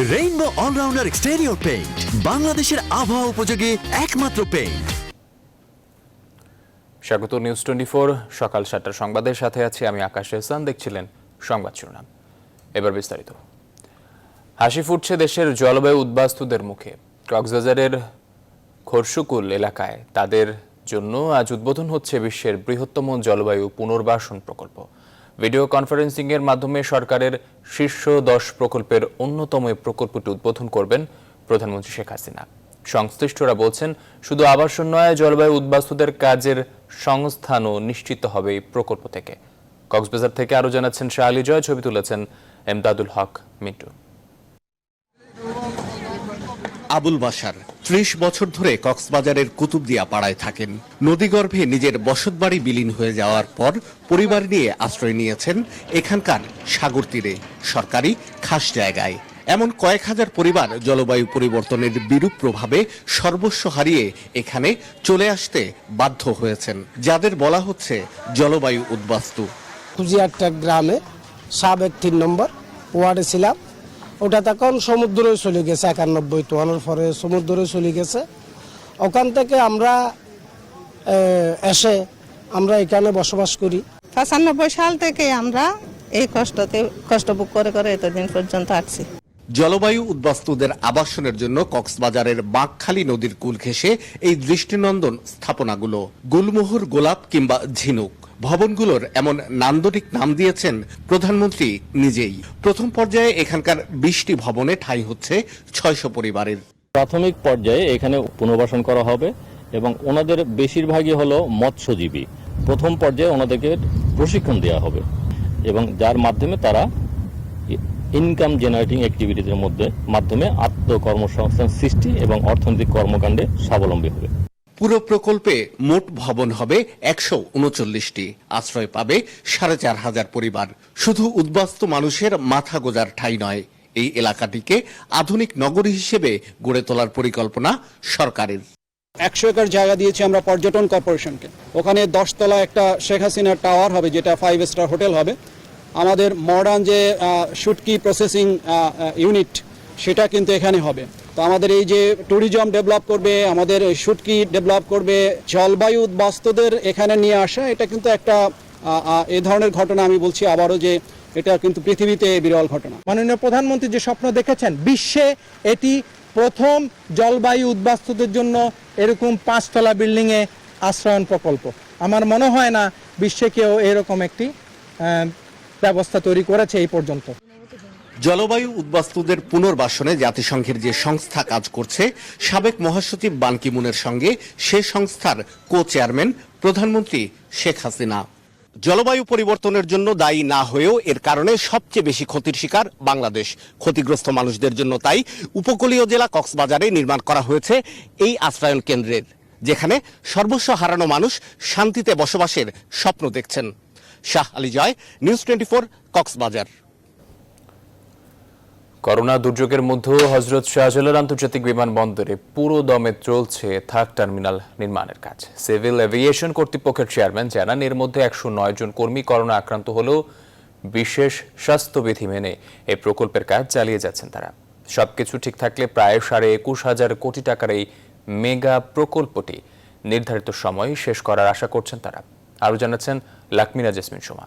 Rainbow allrounder exterior paint, বাংলাদেশের আবহাওয়া উপযোগী একমাত্র পেইন্ট। স্বাগত নিউজ 24 সকাল 7টার সংবাদের সাথে আছি আমি আকাশ এহসান। দেখছিলেন সংবাদ শিরোনাম, এবার বিস্তারিত। হাসি ফুটছে দেশের জলবায়ু উদ্বাস্তুদের মুখে। কক্সবাজারের খরশুকুল এলাকায় তাদের জন্য আজ উদ্বোধন হচ্ছে বিশ্বের বৃহত্তম জলবায়ু পুনর্বাসন প্রকল্প। ভিডিও কনফারেন্সিং এর মাধ্যমে সরকারের শীর্ষ 10 প্রকল্পের অন্যতম এই প্রকল্পটি উদ্বোধন করবেন প্রধানমন্ত্রী শেখ হাসিনা। সংশ্লিষ্টরা বলছেন, শুধু আবাসন নয়, জলবায়ু উদ্বাস্তুদের কাজের সংস্থানও নিশ্চিত হবে এই প্রকল্প থেকে। কক্সবাজার থেকে আরো জানাচ্ছেন শাহ আলী জয়, ছবি তুলেছেন এমদাদুল হক মিন্টু। আবুল বাশার ৩০ বছর ধরে কক্সবাজারের কুতুবদিয়া পাড়ায় থাকেন। নদীগর্ভে নিজের বসতবাড়ি বিলীন হয়ে যাওয়ার পর পরিবার নিয়ে আশ্রয় নিয়েছেন এখানকার সাগর তীরে সরকারি খাস জায়গায়। এমন কয়েক হাজার পরিবার জলবায়ু পরিবর্তনের বিরূপ প্রভাবে সর্বস্ব হারিয়ে এখানে চলে আসতে বাধ্য হয়েছেন, যাদের বলা হচ্ছে জলবায়ু উদ্বাস্তু। কুজিয়ারটা গ্রামে সাবেক ৩ নম্বর ওয়ার্ডে ছিলাম। ওটা তখন সমুদ্রে চলে গেছে, ৯১ তোয়ানোর পরে সমুদ্রে চলে গেছে। ওখান থেকে আমরা এসে আমরা এখানে বসবাস করি। ৯৫ সাল থেকে আমরা এই কষ্ট ভোগ করে করে এতদিন পর্যন্ত আসছি। জলবায়ু উদ্বাস্তুদের আবাসনের জন্য কক্সবাজারের বাঁকখালী নদীর কূল ঘেঁষে এই দৃষ্টিনন্দন স্থাপনাগুলো। গুলমোহর, গোলাপ কিংবা ঝিনুক ভবনগুলোর এমন নান্দনিক নাম দিয়েছেন প্রধানমন্ত্রী নিজেই। প্রথম পর্যায়ে এখানকার 20টি ভবনে ঠাঁই হচ্ছে 600 পরিবারের। প্রাথমিক পর্যায়ে এখানে পুনর্বাসন করা হবে এবং ওনাদের বেশিরভাগই হলো মৎস্যজীবী। প্রথম পর্যায়ে ওনাদেরকে প্রশিক্ষণ দেওয়া হবে এবং যার মাধ্যমে তারা ইনকাম জেনারেটিং অ্যাক্টিভিটিজের মাধ্যমে আত্মকর্মসংস্থান সৃষ্টি এবং অর্থনৈতিক কর্মকাণ্ডে স্বাবলম্বী হবে। পুরো প্রকল্পে মোট ভবন হবে 139টি। আশ্রয় পাবে 4500 পরিবার। শুধু উদ্বাস্তু মানুষের মাথা গোজার ঠাঁই নয়, এই এলাকাটিকে আধুনিক নগরী হিসেবে গড়ে তোলার পরিকল্পনা সরকারের। 100 একর জায়গা দিয়েছি আমরা পর্যটন কর্পোরেশনকে। ওখানে 10 তলা একটা শেখ হাসিনা টাওয়ার হবে, যেটা 5 স্টার হোটেল হবে। আমাদের মডার্ন যে শুটকি প্রসেসিং ইউনিট, সেটা কিন্তু এখানে হবে। তো আমাদের এই যে ট্যুরিজম ডেভেলপ করবে, আমাদের শুটকি ডেভেলপ করবে, জলবায়ু উদ্বাস্তুদের এখানে নিয়ে আসা, এটা কিন্তু একটা এ ধরনের ঘটনা। আমি বলছি আবারও যে এটা কিন্তু পৃথিবীতে বিরল ঘটনা। মাননীয় প্রধানমন্ত্রী যে স্বপ্ন দেখেছেন, বিশ্বে এটি প্রথম জলবায়ু উদ্বাস্তুদের জন্য এরকম 5 তলা বিল্ডিংয়ে আশ্রয়ন প্রকল্প। আমার মনে হয় না বিশ্বে কেউ এরকম একটি ব্যবস্থা তৈরি করেছে এই পর্যন্ত। জলবায়ু উদ্বাস্তুদের পুনর্বাসনে জাতিসংঘের যে সংস্থা কাজ করছে, সাবেক মহাসচিব বান কি মুনের সঙ্গে সে সংস্থার কো চেয়ারম্যান প্রধানমন্ত্রী শেখ হাসিনা। জলবায়ু পরিবর্তনের জন্য দায়ী না হয়েও এর কারণে সবচেয়ে বেশি ক্ষতির শিকার বাংলাদেশ। ক্ষতিগ্রস্ত মানুষদের জন্য তাই উপকূলীয় জেলা কক্সবাজারে নির্মাণ করা হয়েছে এই আশ্রয়ন কেন্দ্রের, যেখানে সর্বস্ব হারানো মানুষ শান্তিতে বসবাসের স্বপ্ন দেখছেন। শাহ আলী জয়, নিউজ 24, কক্সবাজার। করোনা দুর্যোগের মধ্যেও হযরত শাহজালাল আন্তর্জাতিক বিমানবন্দরে পুরো দমে চলছে থার্ড টার্মিনাল নির্মাণের কাজ। সিভিল এভিয়েশন কর্তৃপক্ষের চেয়ারম্যান জানান, এর মধ্যে 109 জন কর্মী করোনা আক্রান্ত হলেও বিশেষ স্বাস্থ্যবিধি মেনে এই প্রকল্পের কাজ চালিয়ে যাচ্ছেন তারা। সবকিছু ঠিক থাকলে প্রায় 21,500 কোটি টাকার এই মেগা প্রকল্পটি নির্ধারিত সময় শেষ করার আশা করছেন তারা। আরও জানাচ্ছেন লাকমিনা জেসমিন সোমা।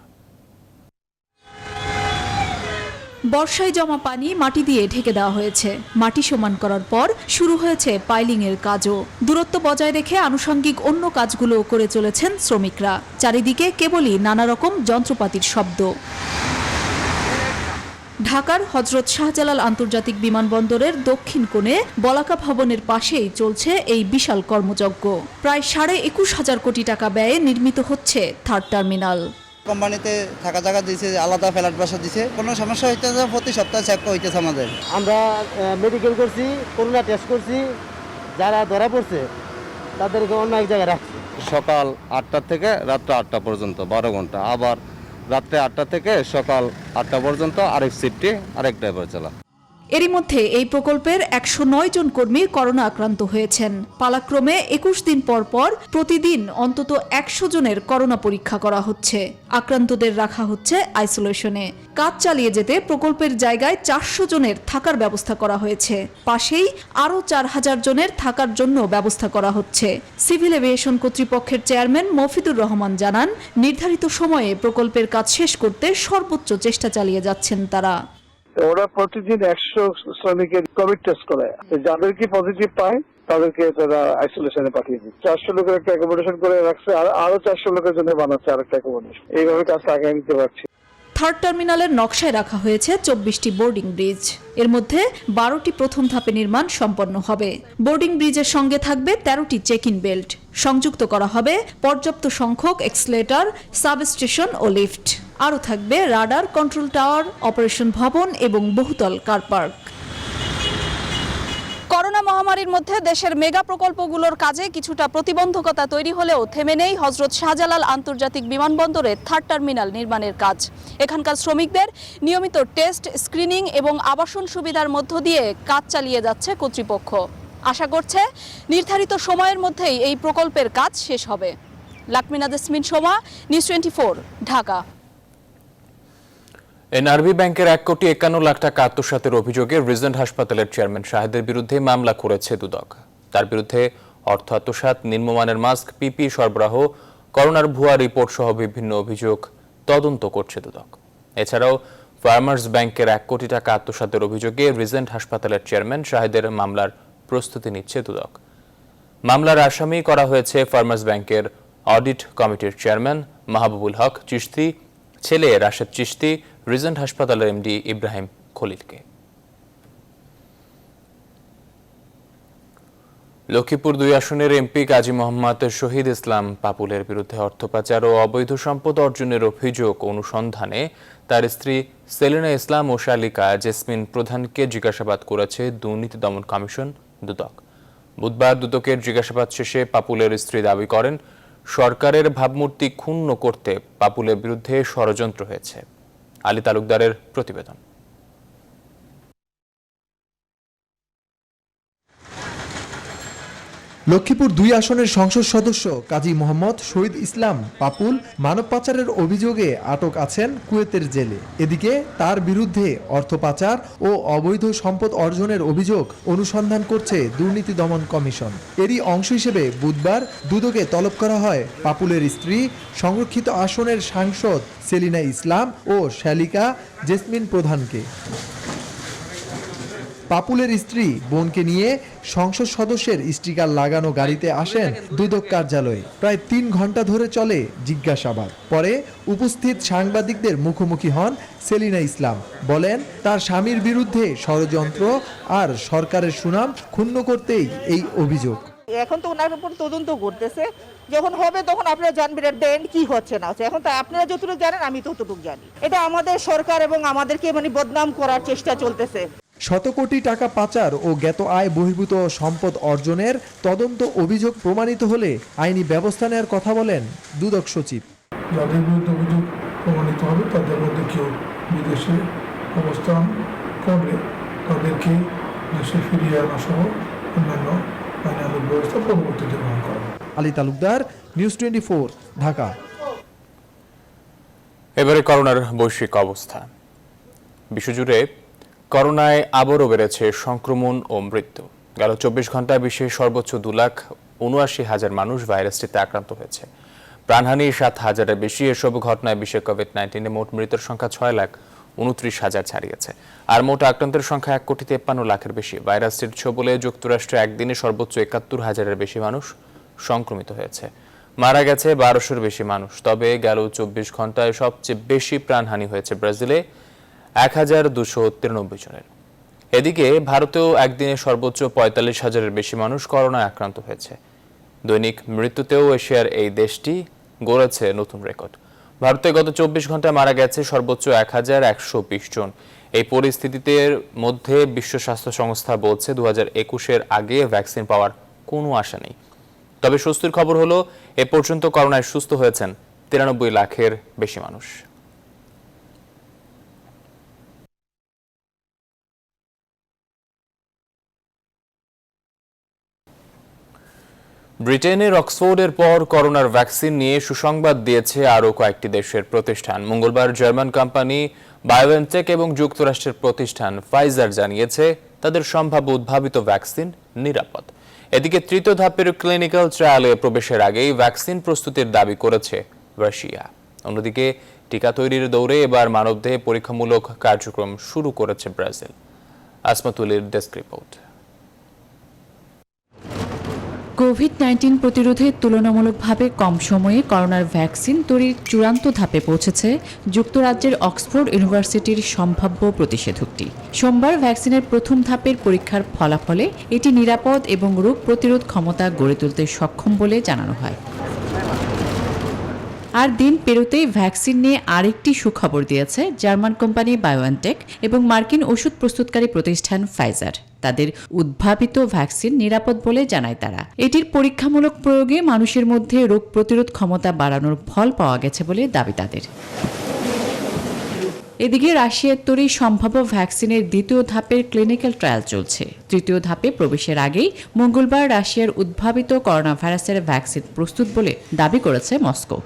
বর্ষায় জমা পানি মাটি দিয়ে ঢেকে দেওয়া হয়েছে। মাটি সমান করার পর শুরু হয়েছে পাইলিং এর কাজও। দূরত্ব বজায় রেখে আনুষঙ্গিক অন্য কাজগুলো করে চলেছেন শ্রমিকরা। চারিদিকে কেবলই নানা রকম যন্ত্রপাতির শব্দ। ঢাকার হযরত শাহজালাল আন্তর্জাতিক বিমানবন্দরের দক্ষিণ কোণে বলাকা ভবনের পাশেই চলছে এই বিশাল কর্মযজ্ঞ। প্রায় 21,500 কোটি টাকা ব্যয়ে নির্মিত হচ্ছে থার্ড টার্মিনাল। কোম্পানিতে থাকা জায়গা দিয়েছে, আলাদা ফ্ল্যাট বাসা দিয়েছে। কোনো সমস্যা হইতেছে, প্রতি সপ্তাহে চেক হইতেছে আমাদের। আমরা মেডিকেল করছি, করোনা টেস্ট করছি, যারা ধরা পড়ছে তাদেরকে অন্য এক জায়গায় রাখছি। সকাল 8টা থেকে রাত্র 8টা পর্যন্ত 12 ঘন্টা, আবার রাত্রে 8টা থেকে সকাল 8টা পর্যন্ত আরেক শিফটে আরেক ড্রাইভার চালা। এরই মধ্যে এই প্রকল্পের ১০৯ জন কর্মী করোনা আক্রান্ত হয়েছেন। পালাক্রমে ২১ দিন পর পর প্রতিদিন অন্তত ১০০ জনের করোনা পরীক্ষা করা হচ্ছে। আক্রান্তদের রাখা হচ্ছে আইসোলেশনে। কাজ চালিয়ে যেতে প্রকল্পের জায়গায় ৪০০ জনের থাকার ব্যবস্থা করা হয়েছে। পাশেই আরও ৪,০০০ জনের থাকার জন্য ব্যবস্থা করা হচ্ছে। সিভিল এভিয়েশন কর্তৃপক্ষের চেয়ারম্যান মফিদুর রহমান জানান, নির্ধারিত সময়ে প্রকল্পের কাজ শেষ করতে সর্বোচ্চ চেষ্টা চালিয়ে যাচ্ছেন তারা। ওরা প্রতিদিন ১০০ শ্রমিকের কোভিড টেস্ট করে, যাদেরকে পজিটিভ পায় তাদেরকে তারা আইসোলেশনে পাঠিয়ে দিচ্ছে। ৪০০ লোকের একটা অ্যাকোমোডেশন করে রাখছে, আর আরো ৪০০ লোকের জন্য বানাচ্ছে আরেকটা অ্যাকোমোডেশন। এইভাবে কাজটা আগে নিতে পারছি। থার্ড টার্মিনালের নকশায় রাখা হয়েছে ২৪টি বোর্ডিং ব্রিজ। এর মধ্যে ১২টি প্রথম ধাপে নির্মাণ সম্পন্ন হবে। বোর্ডিং ব্রিজের সঙ্গে থাকবে ১৩টি চেক ইন বেল্ট। সংযুক্ত করা হবে পর্যাপ্ত সংখ্যক এক্সেলেটর, সাবস্টেশন ও লিফট। আরও থাকবে রাডার, কন্ট্রোল টাওয়ার, অপারেশন ভবন এবং বহুতল কার পার্ক। করোনা মহামারীর মধ্যে দেশের মেগা প্রকল্পগুলোর কাজে কিছুটা প্রতিবন্ধকতা তৈরি হলেও থেমে নেই হযরত শাহজালাল আন্তর্জাতিক বিমানবন্দরের থার্ড টার্মিনাল নির্মাণের কাজ। এখানকার শ্রমিকদের নিয়মিত টেস্ট, স্ক্রিনিং এবং আবাসন সুবিধার মধ্য দিয়ে কাজ চালিয়ে যাচ্ছে কর্তৃপক্ষ। আশা করছে নির্ধারিত সময়ের মধ্যেই এই প্রকল্পের কাজ শেষ হবে। লাকমিনা জেসমিন সোমা, নিউজ 24, ঢাকা। এনআরবি ব্যাংকের ১,৫১ লাখ টাকা আত্মসাতের অভিযোগে রিজেন্ট হাসপাতালের চেয়ারম্যান শাহেদের বিরুদ্ধে মামলা করেছে দুদক। তার বিরুদ্ধে অর্থ আত্মসাৎ, নিম্নমানের মাস্ক, পিপি সরবরাহ, করোনার ভুয়া রিপোর্ট সহ বিভিন্ন অভিযোগ তদন্ত করছে দুদক। এছাড়াও ফার্মার্স ব্যাংকের ১ কোটি টাকা আত্মসাতের অভিযোগে রিজেন্ট হাসপাতালের চেয়ারম্যান শাহেদের মামলার প্রস্তুতি নিচ্ছে দুদক। মামলার আসামি করা হয়েছে ফার্মার্স ব্যাংকের অডিট কমিটির চেয়ারম্যান মাহবুবুল হক চিশতি, ছেলে রাশেদ চিশতি, রিজেন্ট হাসপাতালের এমডি ইব্রাহিম খলিলকে। লক্ষ্মীপুর ২ আসনের এমপি কাজী মোহাম্মদ শহীদ ইসলাম পাপুলের বিরুদ্ধে অর্থ পাচার ও অবৈধ সম্পদ অর্জনের অভিযোগ অনুসন্ধানে তার স্ত্রী সেলিনা ইসলাম ও শালিকা জেসমিন প্রধানকে জিজ্ঞাসাবাদ করেছে দুর্নীতি দমন কমিশন দুদক। বুধবার দুদকের জিজ্ঞাসাবাদ শেষে পাপুলের স্ত্রী দাবি করেন, সরকারের ভাবমূর্তি ক্ষুণ্ণ করতে পাপুলের বিরুদ্ধে ষড়যন্ত্র হয়েছে। আলী তালুকদারের প্রতিবেদন। লক্ষ্মীপুর ২ আসনের সংসদ সদস্য কাজী মোহাম্মদ শহীদ ইসলাম পাপুল মানব পাচারের অভিযোগে আটক আছেন কুয়েতের জেলে। এদিকে তার বিরুদ্ধে অর্থ পাচার ও অবৈধ সম্পদ অর্জনের অভিযোগ অনুসন্ধান করছে দুর্নীতি দমন কমিশন। এরই অংশ হিসেবে বুধবার দুদকে তলব করা হয় পাপুলের স্ত্রী, সংরক্ষিত আসনের সাংসদ সেলিনা ইসলাম ও শালিকা জেসমিন প্রধানকে। পাপুলের স্ত্রী বোনকে নিয়ে সংসদ সদস্যের স্টিকার লাগানো গাড়িতে আসেন দুদক কার্যালয়ে। প্রায় ৩ ঘন্টা ধরে চলে জিজ্ঞাসাবাদ। পরে উপস্থিত সাংবাদিকদের মুখোমুখি হন সেলিনা ইসলাম। বলেন, তার স্বামীর বিরুদ্ধে ষড়যন্ত্র আর সরকারের সুনাম ক্ষুণ্ণ করতেই এই অভিযোগ। এখন তো ওনার উপর তদন্ত করতেছে, যখন হবে তখন আপনারা জানবেন এর এন্ড কি হচ্ছে না হচ্ছে। এখন তো আপনারা যতটুকু জানেন আমি ততটুকু জানি। এটা আমাদের সরকার এবং আমাদেরকে বদনাম করার চেষ্টা চলতেছে। শত কোটি টাকা পাচার ও জ্ঞাত আয় বহির্ভূত সম্পদ অর্জনের তদন্ত অভিযোগ প্রমাণিত হলে আইনি ব্যবস্থা নেওয়ার কথা বলেন দুদক সচিব। যাদের বিরুদ্ধে অভিযোগ প্রমাণিত হবে তাদের মধ্যে কেউ বিদেশে অবস্থান করলে তাদেরকে দেশে ফিরিয়ে আনা সহ অন্যান্য আইনানুগ ব্যবস্থা পরবর্তীতে গ্রহণ করা হবে। আলী তালুকদার, নিউজ 24, ঢাকা। এবারে করোনার বৈশ্বিক অবস্থা। বিশ্বজুড়ে করোনায় আবারও বেড়েছে সংক্রমণ ও মৃত্যু। গেল ২৪ ঘন্টায় বিশ্বে সর্বোচ্চ 2,79,000 মানুষ ভাইরাসটিতে আক্রান্ত হয়েছে। প্রাণহানি 7,000-এর বেশি। এসব ঘটনায় বিশ্বে কোভিড-19 মোট মৃতের সংখ্যা 6,29,000 ছাড়িয়েছে। আর মোট আক্রান্তের সংখ্যা 1,53,00,000-এর বেশি। ভাইরাসটির ছোবলে যুক্তরাষ্ট্রে একদিনে সর্বোচ্চ ৭১,000-এর বেশি মানুষ সংক্রমিত হয়েছে। মারা গেছে ১,২০০-এর বেশি মানুষ। তবে গেল ২৪ ঘন্টায় সবচেয়ে বেশি প্রাণহানি হয়েছে ব্রাজিলে, ১,২৯৩ জনের। এদিকে ভারতেও একদিনে সর্বোচ্চ ৪৫,০০০-এর বেশি মানুষ করোনায় আক্রান্ত হয়েছে। দৈনিক মৃত্যুতেও এশিয়ার এই দেশটি গড়েছে নতুন রেকর্ড। ভারতে গত ২৪ ঘন্টায় মারা গেছে সর্বোচ্চ ১,১২০ জন। এই পরিস্থিতিতে মধ্যে বিশ্ব স্বাস্থ্য সংস্থা বলছে ২০২১-এর আগে ভ্যাকসিন পাওয়ার কোনো আশা নেই। তবে স্বস্তির খবর হলো, এ পর্যন্ত করোনায় সুস্থ হয়েছেন ৯৩ লাখের বেশি মানুষ। ব্রিটেনের অক্সফোর্ডের পর করোনার ভ্যাকসিন নিয়ে সুসংবাদ দিয়েছে আরও কয়েকটি দেশের প্রতিষ্ঠান। মঙ্গলবার জার্মান কোম্পানি বায়োএনটেক এবং যুক্তরাষ্ট্রের প্রতিষ্ঠান ফাইজার জানিয়েছে তাদের সম্ভাব্য উদ্ভাবিত ভ্যাকসিন নিরাপদ। এদিকে তৃতীয় ধাপের ক্লিনিক্যাল ট্রায়ালে প্রবেশের আগেই ভ্যাকসিন প্রস্তুতির দাবি করেছে রাশিয়া। অন্যদিকে টিকা তৈরির দৌড়ে এবার মানবদেহে পরীক্ষামূলক কার্যক্রম শুরু করেছে ব্রাজিল। আসমাতুলির ডেস্ক রিপোর্ট। কোভিড-19 প্রতিরোধে তুলনামূলকভাবে কম সময়ে করোনার ভ্যাকসিন তৈরির চূড়ান্ত ধাপে পৌঁছেছে যুক্তরাজ্যের অক্সফোর্ড ইউনিভার্সিটির সম্ভাব্য প্রতিষেধকটি। সোমবার ভ্যাকসিনের প্রথম ধাপের পরীক্ষার ফলাফলে এটি নিরাপদ এবং রোগ প্রতিরোধ ক্ষমতা গড়ে তুলতে সক্ষম বলে জানানো হয়। আর দিন পেরোতেই ভ্যাকসিন নিয়ে আরেকটি সুখবর দিয়েছে জার্মান কোম্পানি বায়োএনটেক এবং মার্কিন ওষুধ প্রস্তুতকারী প্রতিষ্ঠান ফাইজার। তাদের উদ্ভাবিত ভ্যাকসিন নিরাপদ বলে জানায় তারা। এটির পরীক্ষামূলক প্রয়োগে মানুষের মধ্যে রোগ প্রতিরোধ ক্ষমতা বাড়ানোর ফল পাওয়া গেছে বলে দাবি তাদের। এদিকে রাশিয়ার তৈরি সম্ভাব্য ভ্যাকসিনের দ্বিতীয় ধাপের ক্লিনিক্যাল ট্রায়াল চলছে। তৃতীয় ধাপে প্রবেশের আগেই মঙ্গলবার রাশিয়ার উদ্ভাবিত করোনা ভাইরাসের ভ্যাকসিন প্রস্তুত বলে দাবি করেছে মস্কো।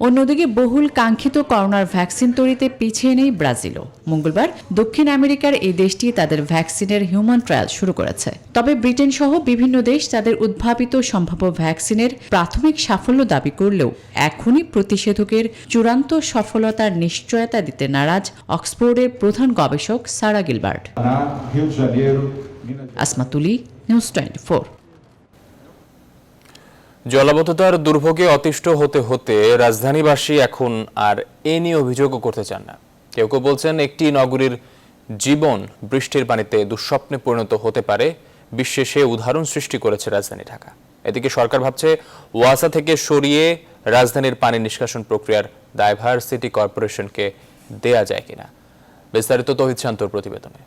অন্যদিকে বহুল কাঙ্ক্ষিত করোনার ভ্যাকসিন তৈরিতে পিছিয়ে নেই ব্রাজিলও। মঙ্গলবার দক্ষিণ আমেরিকার এই দেশটি তাদের ভ্যাকসিনের হিউম্যান ট্রায়াল শুরু করেছে। তবে ব্রিটেন সহ বিভিন্ন দেশ তাদের উদ্ভাবিত সম্ভাব্য ভ্যাকসিনের প্রাথমিক সাফল্য দাবি করলেও এখনই প্রতিষেধকের চূড়ান্ত সফলতার নিশ্চয়তা দিতে নারাজ অক্সফোর্ডের প্রধান গবেষক সারা গিলবার্ট। আসমাতুলি, নিউজ 24। জলাবদ্ধতার দুর্ভোগে অতিষ্ঠ হতে হতে রাজধানীবাসী এখন আর এ নিয়ে অভিযোগও করতে চান না। কেউ কেউ বলছেন একটি নগরীর জীবন বৃষ্টির পানিতে দুঃস্বপ্নে পরিণত হতে পারে। বিশ্বে সে উদাহরণ সৃষ্টি করেছে রাজধানী ঢাকা। এদিকে সরকার ভাবছে ওয়াসা থেকে সরিয়ে রাজধানীর পানি নিষ্কাশন প্রক্রিয়ার দায়ভার সিটি কর্পোরেশনকে দেয়া যায় কিনা। বিস্তারিত তৌহিদ শান্তর প্রতিবেদনে।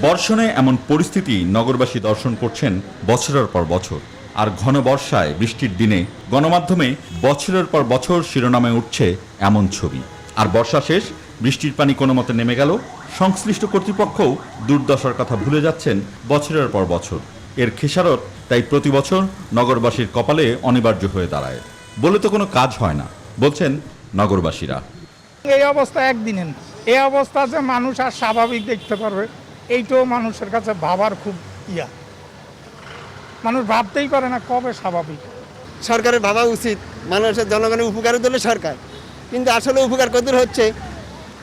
বর্ষণে এমন পরিস্থিতি নগরবাসী দর্শন করছেন বছরের পর বছর। আর ঘন বর্ষায় বৃষ্টির দিনে গণমাধ্যমে বছরের পর বছর শিরোনামে উঠছে এমন ছবি। আর বর্ষা শেষ, বৃষ্টির পানি কোনো মতে নেমে গেল, সংশ্লিষ্ট কর্তৃপক্ষও দুর্দশার কথা ভুলে যাচ্ছেন বছরের পর বছর। এর খেসারত তাই প্রতি বছর নগরবাসীর কপালে অনিবার্য হয়ে দাঁড়ায়। বলে তো কোনো কাজ হয় না, বলছেন নগরবাসীরা। এই অবস্থা একদিনের, এই অবস্থা যে মানুষ আর স্বাভাবিক দেখতে পারবে এইটাও মানুষের কাছে ভাবার খুব মানুষ ভাবতেই পারে না কবে স্বাভাবিক। সরকারের ভাবা উচিত মানুষের জনগণের উপকারের জন্য সরকার, কিন্তু আসলে উপকার কত হচ্ছে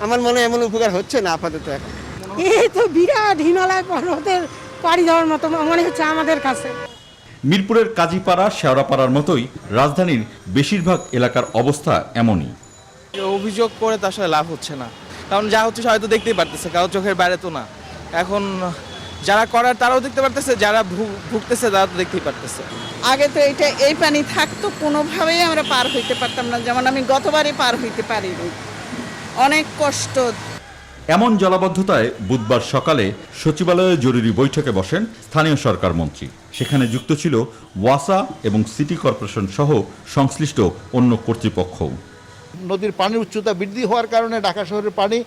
আমার মনে এমন উপকার হচ্ছে না আপাতত। এখন এই তো বিরাট হিমালয় পর্বতের পাড়ি দেওয়ার মতো মনে হচ্ছে আমাদের কাছে। মিরপুরের কাজীপাড়া, শেওড়াপাড়ার মতোই রাজধানীর বেশিরভাগ এলাকার অবস্থা এমনই। অভিযোগ করে তো আসলে লাভ হচ্ছে না, কারণ যা হচ্ছে হয়তো দেখতেই পারতেছে, কারো চোখের বাইরে তো না। এখন যারা করার তারাও দেখতে পারতেছে, যারা ভুগতেছে তারা তো দেখতেই পারতেছে। আগে তো এই পানি থাকতো, কোনোভাবেই আমরা পার হইতে পারতাম না, যেমন আমি গতবারই পার হইতে পারিনি, অনেক কষ্ট। এমন জলাবদ্ধতায় বুধবার সকালে সচিবালয়ে জরুরি বৈঠকে বসেন স্থানীয় সরকার মন্ত্রী। সেখানে যুক্ত ছিল ওয়াসা এবং সিটি কর্পোরেশন সহ সংশ্লিষ্ট অন্য কর্তৃপক্ষ। নদীর পানির উচ্চতা বৃদ্ধি হওয়ার কারণে ঢাকা শহরের পানি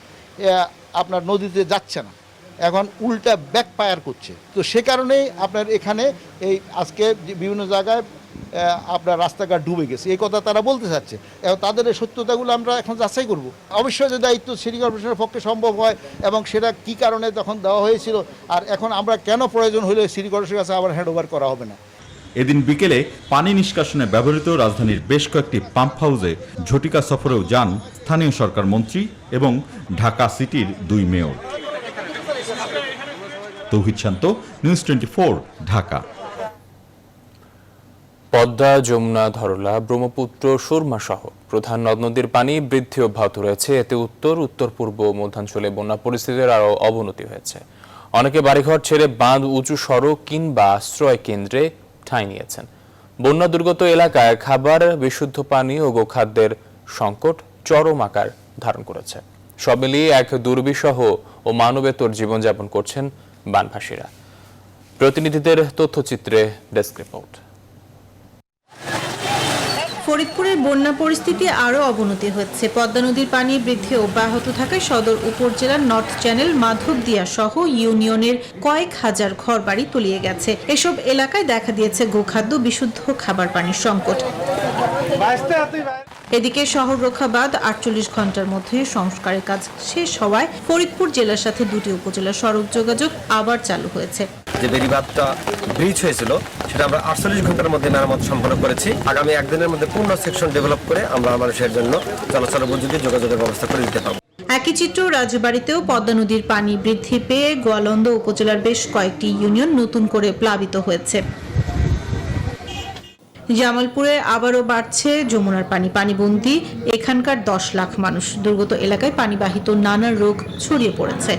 আপনার নদীতে যাচ্ছে না, এখন উল্টা ব্যাক ফায়ার করছে। তো সে কারণেই আপনার এখানে এই আজকে বিভিন্ন জায়গায় আপনার রাস্তাঘাট ডুবে গেছে, এই কথা তারা বলতে চাচ্ছে। এবং তাদের এই সত্যতাগুলো আমরা এখন যাচাই করব। অবশ্যই যে দায়িত্ব সিটি কর্পোরেশনের পক্ষে সম্ভব হয় এবং সেটা কি কারণে তখন দেওয়া হয়েছিল, আর এখন আমরা কেন প্রয়োজন হলে সিটি কর্পোরেশনের কাছে আবার হ্যান্ড ওভার করা হবে না। এদিন বিকেলে পানি নিষ্কাশনে ব্যবহৃত রাজধানীর বেশ কয়েকটি পাম্প হাউসে ঝটিকা সফরেও যান স্থানীয় সরকার মন্ত্রী এবং ঢাকা সিটির 2 মেয়র। তৌহিদ শান্ত, নিউজ 24, ঢাকা। পদ্মা, যমুনা, ধরলা, ব্রহ্মপুত্র, সুরমা সহ প্রধান নদ নদীর পানি বৃদ্ধি অব্যাহত রয়েছে। এতে উত্তর পূর্ব মধ্যাঞ্চলে বন্যা পরিস্থিতির আরও অবনতি হয়েছে। অনেকে বাড়িঘর ছেড়ে বাঁধ, উঁচু সড়ক কিংবা আশ্রয় কেন্দ্রে ঠাঁই নিয়েছেন। বন্যা দুর্গত এলাকায় খাবার, বিশুদ্ধ পানি ও গোখাদ্যের সংকট চরম আকার ধারণ করেছে। সব মিলিয়ে এক দুর্বিষহ ও মানবেতর জীবনযাপন করছেন বানভাসীরা। প্রতিনিধিদের তথ্যচিত্রে ডেস্ক রিপোর্ট। ফরিদপুরের বন্যা পরিস্থিতি আরও অবনতি হচ্ছে। পদ্মা নদীর পানি বৃদ্ধি অব্যাহত থাকায় সদর উপজেলার নর্থ চ্যানেল, মাধবদিয়া সহ ইউনিয়নের কয়েক হাজার ঘরবাড়ি তলিয়ে গেছে। এসব এলাকায় দেখা দিয়েছে গোখাদ্য, বিশুদ্ধ খাবার পানির সংকট। এদিকে শহর রক্ষা বাঁধ 48 ঘন্টার মধ্যে সংস্কারের কাজ শেষ হওয়ায় ফরিদপুর জেলার সাথে দুটি উপজেলার সড়ক যোগাযোগ আবার চালু হয়েছে। যে বেড়িবাঁধটা ব্রিজ হয়েছিল সেটা আমরা 48 ঘন্টার মধ্যে মেরামত সম্পন্ন করেছি। আগামী একদিনের মধ্যে পূর্ণ সেকশন ডেভেলপ করে আমরা মানুষের জন্য চলাচল উপযোগী যোগাযোগের ব্যবস্থা করে দিতে পারবো। একই চিত্র রাজবাড়ীতেও। পদ্মা নদীর পানি বৃদ্ধি পেয়ে গোয়ালন্দ উপজেলার বেশ কয়েকটি ইউনিয়ন নতুন করে প্লাবিত হয়েছে। জামালপুরে আবারও বাড়ছে যমুনার পানি। পানিবন্দী এখানকার 10 লাখ মানুষ। দুর্গত এলাকায় পানিবাহিত নানা রোগ ছড়িয়ে পড়েছে।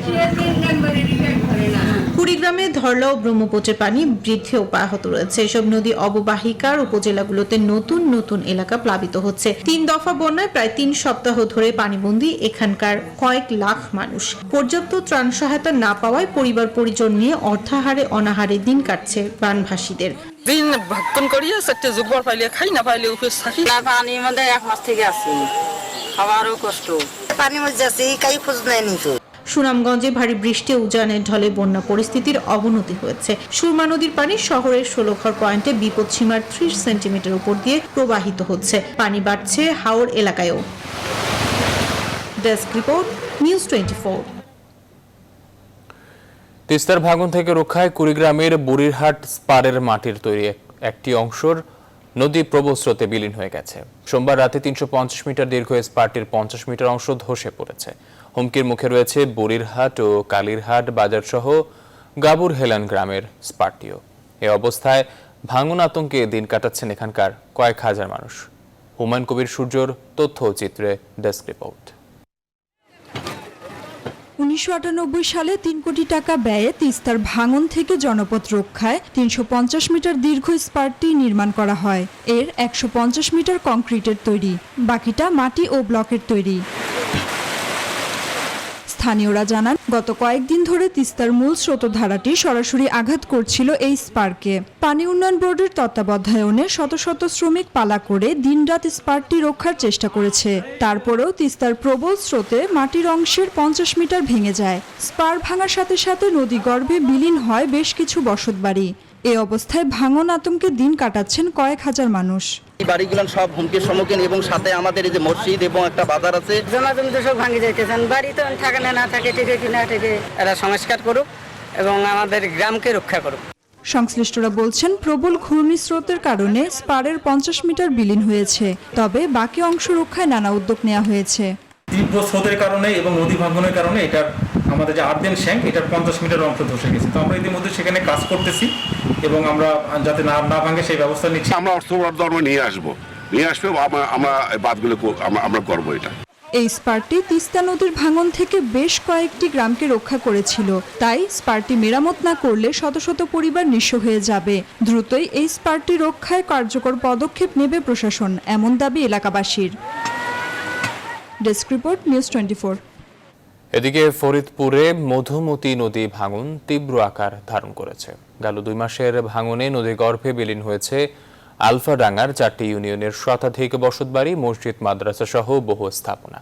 কুড়িগ্রামে ধরলা ও ব্রহ্মপুত্রের পানি বৃদ্ধি অব্যাহত রয়েছে। এসব নদী অববাহিকার উপজেলাগুলোতে নতুন নতুন এলাকা প্লাবিত হচ্ছে। 3 দফা বন্যায় প্রায় 3 সপ্তাহ ধরে পানিবন্দী এখানকার কয়েক লাখ মানুষ। পর্যাপ্ত ত্রাণ সহায়তা না পাওয়ায় পরিবার পরিজন নিয়ে অর্থাহারে অনাহারে দিন কাটছে প্রাণভাসীদের। দিন ভক্ষণ করিয়া একটা জুগবার পাইলে খাই, না পাইলে উপেস থাকি। না, পানির মধ্যে 1 মাস থেকে আছি, খাওয়ারও কষ্ট। পানির মধ্যে আছি, কাই খোঁজ নেয়নি তো। সুনামগঞ্জে ভারী বৃষ্টি উজানের ঢলে বন্যা পরিস্থিতির অবনতি হয়েছে। সুরমা নদীর পানি শহরের 16 পয়েন্টে বিপদসীমার 30 সেন্টিমিটার উপর দিয়ে প্রবাহিত হচ্ছে। পানি বাড়ছে হাওড় এলাকায়ও। Desk report, news 24। তিস্তার ভাঙন থেকে রক্ষায় কুড়িগ্রামের বুড়িরহাট স্পারের মাটির তৈরি একটি অংশর নদী প্রবল স্রোতে বিলীন হয়ে গেছে। সোমবার রাতে 350 মিটার দীর্ঘ স্পারটির 50 মিটার অংশ ধসে পড়েছে। হুমকির মুখে রয়েছে বুড়িরহাট ও কালীরহাট বাজার সহ গাবুর হেলান গ্রামের স্পারটিও। এ অবস্থায় ভাঙন আতঙ্কে দিন কাটাচ্ছেন এখানকার কয়েক হাজার মানুষ। হুমায়ুন কবির সূর্যর তথ্য চিত্রে ডেস্ক রিপোর্ট। 1998 সালে 3 কোটি টাকা ব্যয়ে তিস্তার ভাঙন থেকে জনপদ রক্ষায় 350 মিটার দীর্ঘ স্পারটি নির্মাণ করা হয়। এর 150 মিটার কংক্রিটের তৈরি, বাকিটা মাটি ও ব্লকের তৈরি। স্থানীয়রা জানান, গত কয়েকদিন ধরে তিস্তার মূল স্রোতধারাটি সরাসরি আঘাত করছিল এই স্পারকে। পানি উন্নয়ন বোর্ডের তত্ত্বাবধায়নে শত শত শ্রমিক পালা করে দিনরাত স্পারটি রক্ষার চেষ্টা করেছে। তারপরেও তিস্তার প্রবল স্রোতে মাটির অংশের 50 মিটার ভেঙে যায়। স্পার ভাঙার সাথে সাথে নদী গর্ভে বিলীন হয় বেশ কিছু বসতবাড়ি। এ অবস্থায় ভাঙন আতঙ্কে দিন কাটাচ্ছেন কয়েক হাজার মানুষ। বাড়িগুলো সব হুমকির সম্মুখীন এবং সাথে আমাদের এই যে মসজিদ এবং একটা বাজার আছে। জমি তো সব ভাঙে যাইতেছেন, বাড়ি তো থাকে না থাকে, টেকে কিনা টেকে। এরা সংস্কার করুক এবং আমাদের গ্রামকে রক্ষা করুক। সংশ্লিষ্টরা বলছেন, প্রবল ঘূর্ণিস্রোতের কারণে স্পারের 50 মিটার বিলীন হয়েছে, তবে বাকি অংশ রক্ষায় নানা উদ্যোগ নেওয়া হয়েছে। তীব্র স্রোতের কারণে এবং নদী ভাঙনের কারণে এটার আমাদের যে আর্দেন শ্যাঙ্ক এটার 50 মিটার অংশ ধসে গেছে। তো আমরা ইতিমধ্যে সেখানে কাজ করতেছি এবং আমরা যাতে না ভাঙে সেই ব্যবস্থা নিচ্ছি। আমরা অর্থ নিয়ে আসবো আমরা বাদগুলো আমরা করবো। এটা এই স্পারটি তিস্তা নদীর ভাঙন থেকে বেশ কয়েকটি গ্রামকে রক্ষা করেছিল। তাই স্পারটি মেরামত না করলে শত শত পরিবার নিঃস্ব হয়ে যাবে। দ্রুতই এই স্পারটি রক্ষায় কার্যকর পদক্ষেপ নেবে প্রশাসন, এমন দাবি এলাকাবাসীর। Desk report, news 24। এদিকে ফরিদপুরে মধুমতি নদী ভাঙন তীব্র আকার ধারণ করেছে। গেল 2 মাসের ভাঙনে নদী গর্ভে বিলীন হয়েছে আলফাডাঙ্গার 4টি ইউনিয়নের শতাধিক বসতবাড়ি, মসজিদ, মাদ্রাসা সহ বহু স্থাপনা।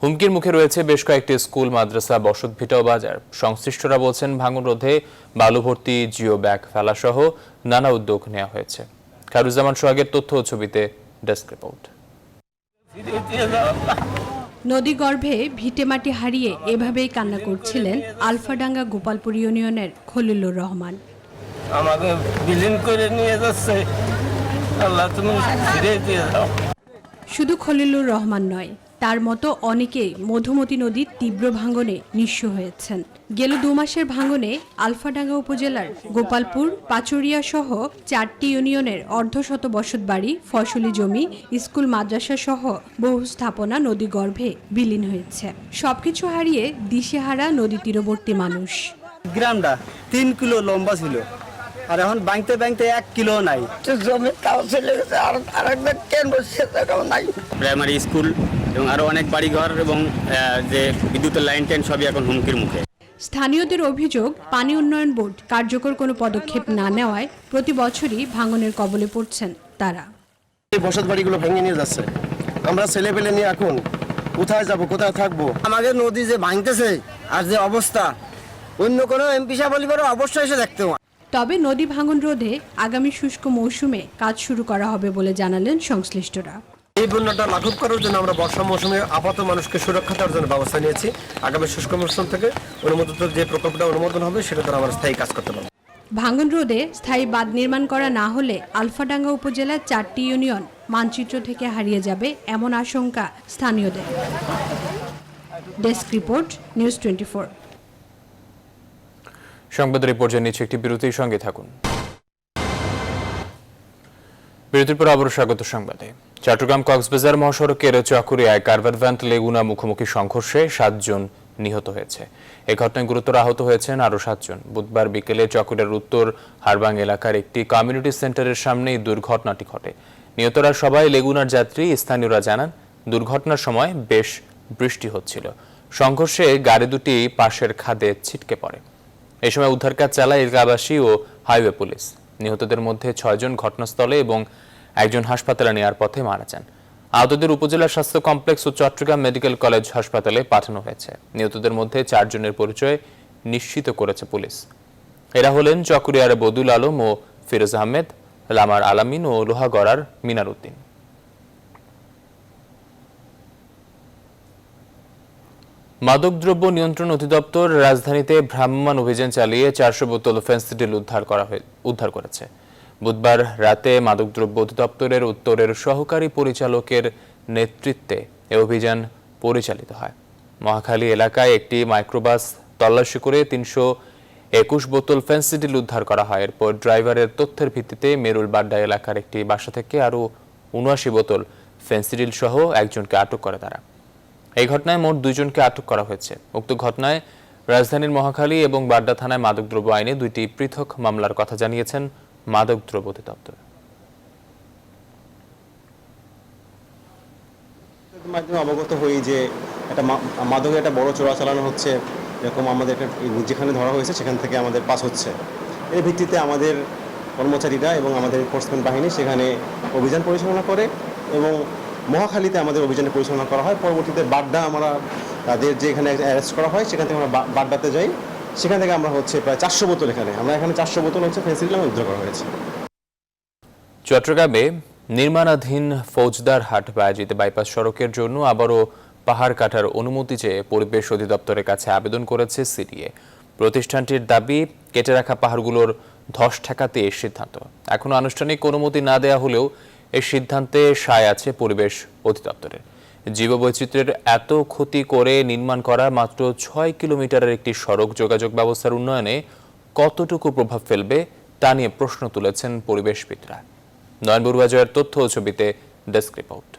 হুমকির মুখে রয়েছে বেশ কয়েকটি স্কুল, মাদ্রাসা, বসতভিটা ও বাজার। সংশ্লিষ্টরা বলছেন, ভাঙন রোধে বালু ভর্তি জিও ব্যাগ ফেলা সহ নানা উদ্যোগ নেওয়া হয়েছে। খায়রুজ্জামান সোহাগের তথ্য ও ছবিতে ডেস্ক রিপোর্ট। নদী গর্ভে ভিটেমাটি হারিয়ে এভাবেই কান্না করছিলেন আলফাডাঙ্গা গোপালপুর ইউনিয়নের খলিলুর রহমান। আমাকে বিলীন করে নিয়ে যাচ্ছে, আল্লাহ তুমি ফিরে দিয়ে দাও। শুধু খলিলুর রহমান নয়, তার মতো অনেকেই মধুমতি নদীর তীব্র ভাঙনে নিঃস্ব হয়েছেন। গেল 2 মাসের ভাঙনে আলফাডাঙ্গা উপজেলার গোপালপুর, পাচুরিয়া সহ 4টি ইউনিয়নের অর্ধশত বসতবাড়ি, ফসলি জমি, স্কুল, মাদ্রাসা সহ বহু স্থাপনা নদী গর্ভে বিলীন হয়েছে। সবকিছু হারিয়ে দিশেহারা নদী তীরবর্তী মানুষ। গ্রামটা 3 কিলো লম্বা ছিল, আর এখন বাঁধতে 1 কিলো নাই। জমি তাও চলে গেছে, আর একবার ট্রেন বসে নাই। প্রাইমারি স্কুল এবং আরো অনেক বাড়িঘর এবং যে বিদ্যুতের লাইন টেন সবই এখন হুমকির মুখে। স্থানীয়দের অভিযোগ, পানি উন্নয়ন বোর্ড কার্যকর কোনো পদক্ষেপ না নেওয়ায় প্রতি বছরই ভাঙনের কবলে পড়ছেন তারা। এই বসত বাড়িগুলো ভেঙে নিয়ে যাচ্ছে, আমরা ছেলে পেলে নিয়ে এখন কোথায় যাব, কোথায় থাকবো? আমাদের নদী যে ভাঙতেছে আর যে অবস্থা, অন্য কোনো এমপি সাহেব বলি অবশ্যই এসে দেখতে হয়। তবে নদী ভাঙন রোধে আগামী শুষ্ক মৌসুমে কাজ শুরু করা হবে বলে জানালেন সংশ্লিষ্টরা। এই বন্যাটা লাঘব করার জন্য আমরা বর্ষা মৌসুমে আপাতত মানুষকে সুরক্ষা দেওয়ার জন্য ব্যবস্থা নিয়েছি। আগামী শুষ্ক মৌসুম থেকে অনুমোদিত যে প্রকল্পটা অনুমোদন হবে সেটা দ্বারা আমরা স্থায়ী কাজ করতে পারবো। ভাঙন রোধে স্থায়ী বাঁধ নির্মাণ করা না হলে আলফাডাঙ্গা উপজেলার 4টি ইউনিয়ন মানচিত্র থেকে হারিয়ে যাবে এমন আশঙ্কা স্থানীয়দের। Desk report, news 24। সংবাদ রিপোর্টের নিচে একটি বিরতির সঙ্গে থাকুন। বিরতির পর আবারও স্বাগত সংবাদে। চট্টগ্রাম কক্সবাজার মহাসড়কের চকরিয়ায় কারভার ভ্যান লেগুনা মুখোমুখি সংঘর্ষে 7 জন নিহত হয়েছে। এই ঘটনায় গুরুতর আহত হয়েছেন আরও 7 জন। বুধবার বিকেলে চকরিয়ার উত্তর হারবাং এলাকার একটি কমিউনিটি সেন্টারের সামনে এই দুর্ঘটনাটি ঘটে। নিহতরা সবাই লেগুনার যাত্রী। স্থানীয়রা জানান, দুর্ঘটনার সময় বেশ বৃষ্টি হচ্ছিল। সংঘর্ষে গাড়ি দুটি পাশের খাদে ছিটকে পড়ে। এই সময় উদ্ধার কাজ চালায় এলাকাবাসী ও হাইওয়ে পুলিশ। নিহতদের মধ্যে 6 জন ঘটনাস্থলে এবং 1 জন হাসপাতালে নেওয়ার পথে মারা যান। আহতদের উপজেলা স্বাস্থ্য কমপ্লেক্স ও চট্টগ্রাম মেডিকেল কলেজ হাসপাতালে পাঠানো হয়েছে। নিহতদের মধ্যে 4 জনের পরিচয় নিশ্চিত করেছে পুলিশ। এরা হলেন চকরিয়ার বদুল আলম ও ফিরোজ আহমেদ, লামার আলামিন ও লোহাগড়ার মিনার উদ্দিন। মাদকদ্রব্য নিয়ন্ত্রণ অধিদপ্তর রাজধানীতে ভ্রাম্যমাণ অভিযান চালিয়ে 400 বোতল ফেন্সিডিল উদ্ধার করেছে। বুধবার রাতে মাদকদ্রব্য অধিদপ্তরের উত্তরের সহকারী পরিচালকের নেতৃত্বে এ অভিযান পরিচালিত হয়। মহাখালী এলাকায় একটি মাইক্রোবাস তল্লাশি করে 321 বোতল ফেন্সিডিল উদ্ধার করা হয়। এরপর ড্রাইভারের তথ্যের ভিত্তিতে মেরুল বাড্ডা এলাকার একটি বাসা থেকে আরও 79 বোতল ফেন্সিডিল সহ 1 জনকে আটক করে তারা। এই ঘটনায় মোট 2 জনকে আটক করা হয়েছে। উক্ত ঘটনায় রাজধানীর মহাখালী এবং বাড্ডা থানায় মাদকদ্রব্য আইনে 2টি পৃথক মামলার কথা জানিয়েছেন মাদকদ্রব্য অধিদপ্তর। মাধ্যমে অবগত হই যে একটা মাদকের একটা বড় চোরা চালানো হচ্ছে, এরকম আমাদের যেখানে ধরা হয়েছে সেখান থেকে আমাদের পাস হচ্ছে। এর ভিত্তিতে আমাদের কর্মচারীরা এবং আমাদের এনফোর্সমেন্ট বাহিনী সেখানে অভিযান পরিচালনা করে এবং মহাখালীতে আমাদের অভিযানে পরিচালনা করা হয়। পরবর্তীতে বাড্ডা আমরা তাদের যে এখানে অ্যারেস্ট করা হয় সেখান থেকে আমরা বাড্ডাতে যাই। সেখান থেকে আমরা প্রায় 400 বোতল এখানে 400 বোতল ফেন্সিডিল উদ্ধার করা হয়েছে। চট্টগ্রামে নির্মাণাধীন ফৌজদারহাট বায়াজিত বাইপাস সড়কের জন্য আবারও পাহাড় কাটার অনুমতি চেয়ে পরিবেশ অধিদপ্তরের কাছে আবেদন করেছে সিডিএ। প্রতিষ্ঠানটির দাবি, কেটে রাখা পাহাড়গুলোর ধস ঠেকাতে এই সিদ্ধান্ত। এখনো আনুষ্ঠানিক অনুমতি না দেয়া হলেও এই সিদ্ধান্তে সায় আছে পরিবেশ অধিদপ্তরের। জীববৈচিত্র্যের এত ক্ষতি করে নির্মাণ করা মাত্র 6 কিলোমিটারের একটি সড়ক যোগাযোগ ব্যবস্থার উন্নয়নে কতটুকু প্রভাব ফেলবে তা নিয়ে প্রশ্ন তুলেছেন পরিবেশবিদরা। নয়ন বড়ুয়া জয়ের তথ্য ও ছবিতে ডেস্ক রিপোর্ট।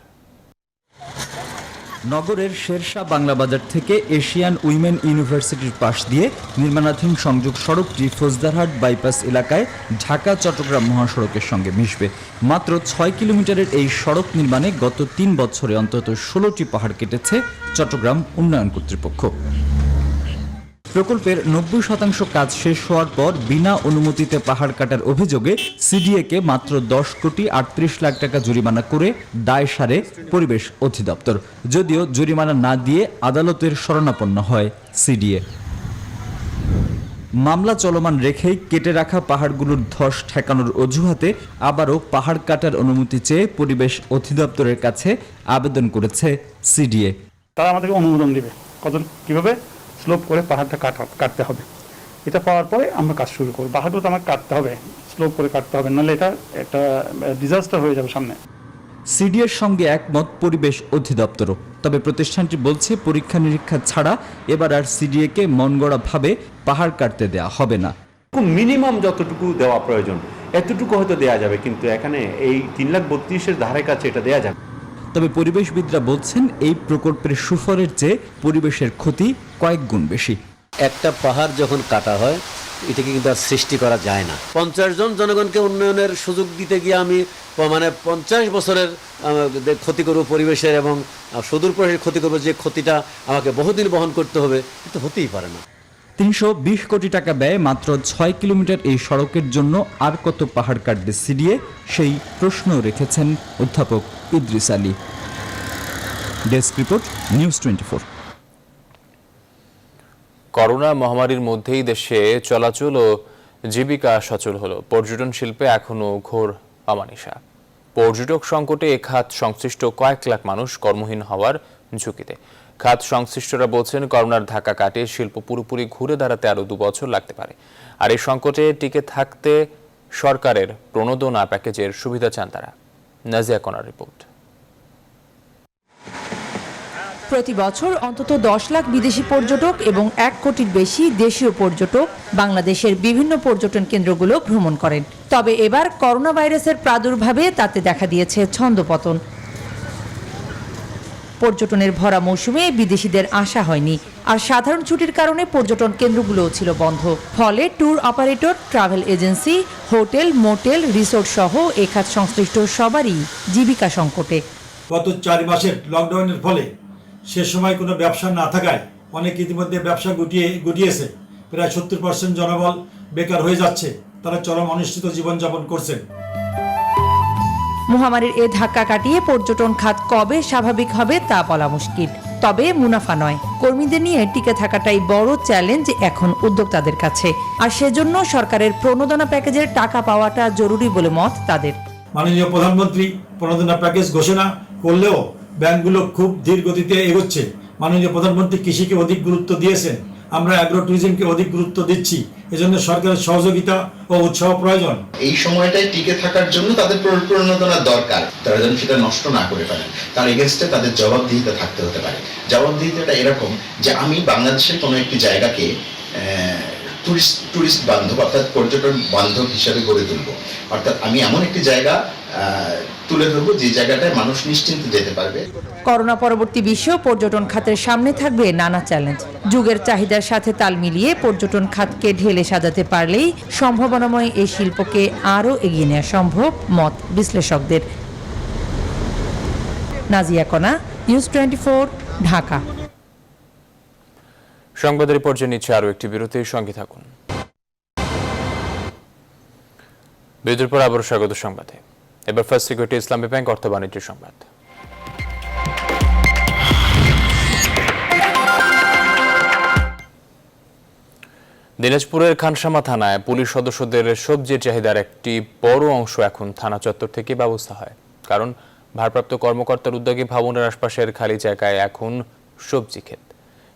নগরের শেরশাহ বাংলা বাজার থেকে এশিয়ান উইমেন ইউনিভার্সিটির পাশ দিয়ে নির্মাণাধীন সংযোগ সড়কটি ফৌজদারহাট বাইপাস এলাকায় ঢাকা চট্টগ্রাম মহাসড়কের সঙ্গে মিশবে। মাত্র 6 কিলোমিটারের এই সড়ক নির্মাণে গত 3 বছরে অন্তত 16টি পাহাড় কেটেছে চট্টগ্রাম উন্নয়ন কর্তৃপক্ষ। প্রকল্পের 90% কাজ শেষ হওয়ার পর বিনা অনুমতিতে পাহাড় কাটার অভিযোগে সিডিএকে মাত্র 10 কোটি 38 লাখ টাকা জরিমানা করে দায় সারে পরিবেশ অধিদপ্তর। যদিও জরিমানা না দিয়ে আদালতের শরণাপন্ন হয় সিডিএ। মামলা চলমান রেখেই কেটে রাখা পাহাড়গুলোর ধস ঠেকানোর অজুহাতে আবারও পাহাড় কাটার অনুমতি চেয়ে পরিবেশ অধিদপ্তরের কাছে আবেদন করেছে সিডিএ। তারা আমাদেরকে অনুমোদন দেবে কিভাবে স্লোপ করে পাহাড়টা কাটতে হবে। এটা পাওয়ার পরে আমরা কাজ শুরু করব। পাহাড়টা তো আমাকে কাটতে হবে, স্লোপ করে কাটতে হবে, নাহলে এটা একটা ডিজাস্টার হয়ে যাবে সামনে। সিডিএর সঙ্গে একমত পরিবেশ অধিদপ্তরও। তবে প্রতিষ্ঠানটি বলছে পরীক্ষা নিরীক্ষা ছাড়া এবার আর সিডিএকে মনগড়াভাবে পাহাড় কাটতে দেওয়া হবে না। মিনিমাম যতটুকু দেওয়া প্রয়োজন এতটুকু হয়তো দেওয়া যাবে, কিন্তু এখানে এই 3,32,000-এর ধারে কাছে এটা দেওয়া যাবে। তবে পরিবেশবিদরা বলছেন এই প্রকল্পের সুফলের চেয়ে পরিবেশের ক্ষতি কয়েক গুণ বেশি। একটা পাহাড় যখন কাটা হয় এটাকে কিন্তু আর সৃষ্টি করা যায় না। 50 জন জনগণকে উন্নয়নের সুযোগ দিতে গিয়ে আমি 50 বছরের ক্ষতি করব পরিবেশের এবং সুদূর পরিবেশের ক্ষতি করব, যে ক্ষতিটা আমাকে বহুদিন বহন করতে হবে, এটা হতেই পারে না। 320 কোটি টাকা ব্যয়ে মাত্র 6 কিলোমিটার এই সড়কের জন্য আর কত পাহাড় কাটবে সিডিএ, সেই প্রশ্ন রেখেছেন অধ্যাপক Idris Ali. Desk report, news 24। Corona মহামারীর মধ্যেই দেশে চলাচল ও জীবিকা সচল হলো। পর্যটন শিল্পে এখনো ঘোর অমানিসা। পর্যটক সংকটে এ খাত সংশ্লিষ্ট কয়েক লাখ মানুষ কর্মহীন হওয়ার ঝুঁকিতে। খাত সংশ্লিষ্টরা বলছেন, করোনার ধাক্কা কাটিয়ে শিল্প পুরোপুরি ঘুরে দাঁড়াতে আরও 2 বছর লাগতে পারে। আর এই সংকটে টিকে থাকতে সরকারের প্রণোদনা প্যাকেজের সুবিধা চান তারা। নাজিয়া কোনার রিপোর্ট। প্রতি বছর অন্তত 10 লাখ বিদেশি পর্যটক এবং 1 কোটির বেশি দেশীয় পর্যটক বাংলাদেশের বিভিন্ন পর্যটন কেন্দ্রগুলো ভ্রমণ করেন। তবে এবার করোনা ভাইরাসের প্রাদুর্ভাবে তাতে দেখা দিয়েছে ছন্দপতন। পর্যটনের ভরা মৌসুমে বিদেশিদের আসা হয়নি, আর সাধারণ ছুটির কারণে পর্যটন কেন্দ্রগুলোও ছিল বন্ধ। ফলে tour operator, travel agency, hotel, motel, resort সহ এ খাত সংশ্লিষ্ট সবারই জীবিকা সংকটে। গত 4 মাসের লকডাউনের ফলে সে সময় কোনো ব্যবসা না থাকায় অনেক ইতিমধ্যে ব্যবসা গুটিয়েছে। প্রায় 70% জনবল বেকার হয়ে যাচ্ছে, তারা চরম অনিশ্চিত জীবনযাপন করছেন। মহামারীর এ ধাক্কা কাটিয়ে পর্যটন খাত কবে স্বাভাবিক হবে তা বলা মুশকিল। তবে মুনাফা নয়, কর্মীদের নিয়ে টিকে থাকাটাই বড় চ্যালেঞ্জ এখন উদ্যোক্তাদের কাছে। আর সেজন্য সরকারের প্রণোদনা প্যাকেজের টাকা পাওয়াটা জরুরি বলে মত তাদের। মাননীয় প্রধানমন্ত্রী প্রণোদনা প্যাকেজ ঘোষণা করলেও ব্যাংকগুলো খুব ধীর গতিতে এগোচ্ছে। মাননীয় প্রধানমন্ত্রী কৃষিকে অধিক গুরুত্ব দিয়েছেন, আমরা অ্যাগ্রো ট্যুরিজমকে অধিক গুরুত্ব দিচ্ছি। এজন্য সরকারের সহযোগিতা ও উৎসাহ প্রয়োজন। এই সময়টায় টিকে থাকার জন্য তাদের প্রণোদনা দরকার, তারা যেন সেটা নষ্ট না করে ফেলেন। তার এগেনস্টে তাদের জবাবদিহিতা থাকতে হতে পারে। জবাবদিহিতাটা এরকম যে আমি বাংলাদেশের কোনো একটি জায়গাকে টুরিস্ট বান্ধব অর্থাৎ পর্যটন বান্ধব হিসাবে গড়ে তুলব। অর্থাৎ আমি এমন একটি জায়গা তুলে ধরবো যে জায়গাটায় মানুষ নিশ্চিন্তে যেতে পারবে। করোনা পরবর্তী বিশ্ব পর্যটন খাতের সামনে থাকবে নানা চ্যালেঞ্জ। যুগের চাহিদার সাথে তাল মিলিয়ে পর্যটন খাতকে ঢেলে সাজাতে পারলেই সম্ভাবনাময় এই শিল্পকে আরও এগিয়ে নেওয়া সম্ভব, মত বিশ্লেষকদের। নাজিয়া কোনা, নিউজ 24, ঢাকা। সংবাদের পর্যায়ে নিচ্ছে আরও একটি বিরতির সঙ্গে থাকুন। বিরতির পর আবারও স্বাগত সংবাদে। এবার ফার্স্ট সিকিউরিটি ইসলামী ব্যাংক অর্থ বাণিজ্য সংবাদ। দিনাজপুরের খানসামা থানায় পুলিশ সদস্যদের সবজির চাহিদার একটি বড় অংশ এখন থানা চত্বর থেকে ব্যবস্থা হয়। কারণ ভারপ্রাপ্ত কর্মকর্তার উদ্যোগে ভবনের আশপাশের খালি জায়গায় এখন সবজি ক্ষেত।